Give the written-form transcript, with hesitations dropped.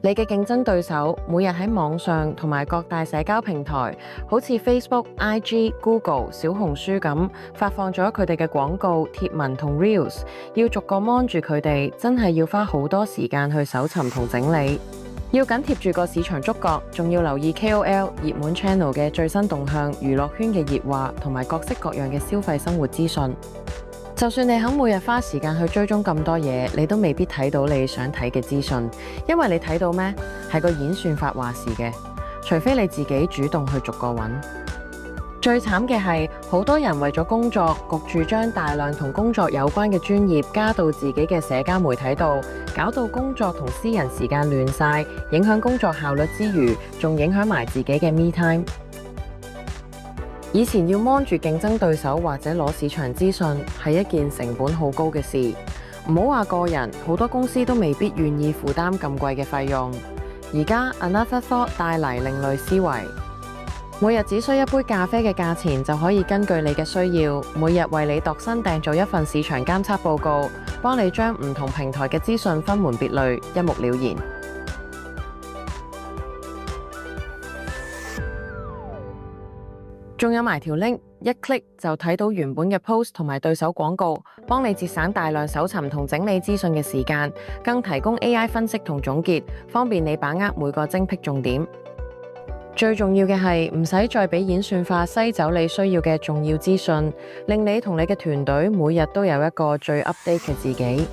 你嘅競爭對手每日喺網上同埋各大社交平台，好似 Facebook、IG、Google、小紅書咁，發放咗佢哋嘅廣告、貼文同 Reels， 要逐個 mon 住佢哋，真係要花好多時間去搜尋同整理。要緊貼住個市場觸覺，仲要留意 KOL 熱門 channel 嘅最新動向、娛樂圈嘅熱話同埋各式各樣嘅消費生活資訊。就算你肯每日花時間去追蹤咁多嘢，你都未必睇到你想睇嘅資訊，因為你睇到咩？係個演算法話事嘅，除非你自己主動去逐個揾。最慘嘅係，好多人為咗工作，焗住將大量同工作有關嘅專頁加到自己嘅社交媒體度，搞到工作同私人時間亂晒，影響工作效率之餘，仲影響埋自己嘅 me time。以前要 mon 住競爭對手或者攞市場資訊係一件成本好高嘅事，唔好話個人，好多公司都未必願意負擔咁貴嘅費用。而家 Another Thought 帶嚟另類思維，每日只需一杯咖啡嘅價錢就可以根據你嘅需要，每日為你度身訂造一份市場監測報告，幫你將唔同平台嘅資訊分門別類，一目了然。仲有埋條 link， 一 click 就睇到原本嘅 post 同埋對手廣告，幫你節省大量搜尋同整理資訊嘅時間，更提供 AI 分析同總結，方便你把握每個精闢重點。最重要嘅係唔使再俾演算法篩走你需要嘅重要資訊，令你同你嘅團隊每日都有一個最 update 嘅自己。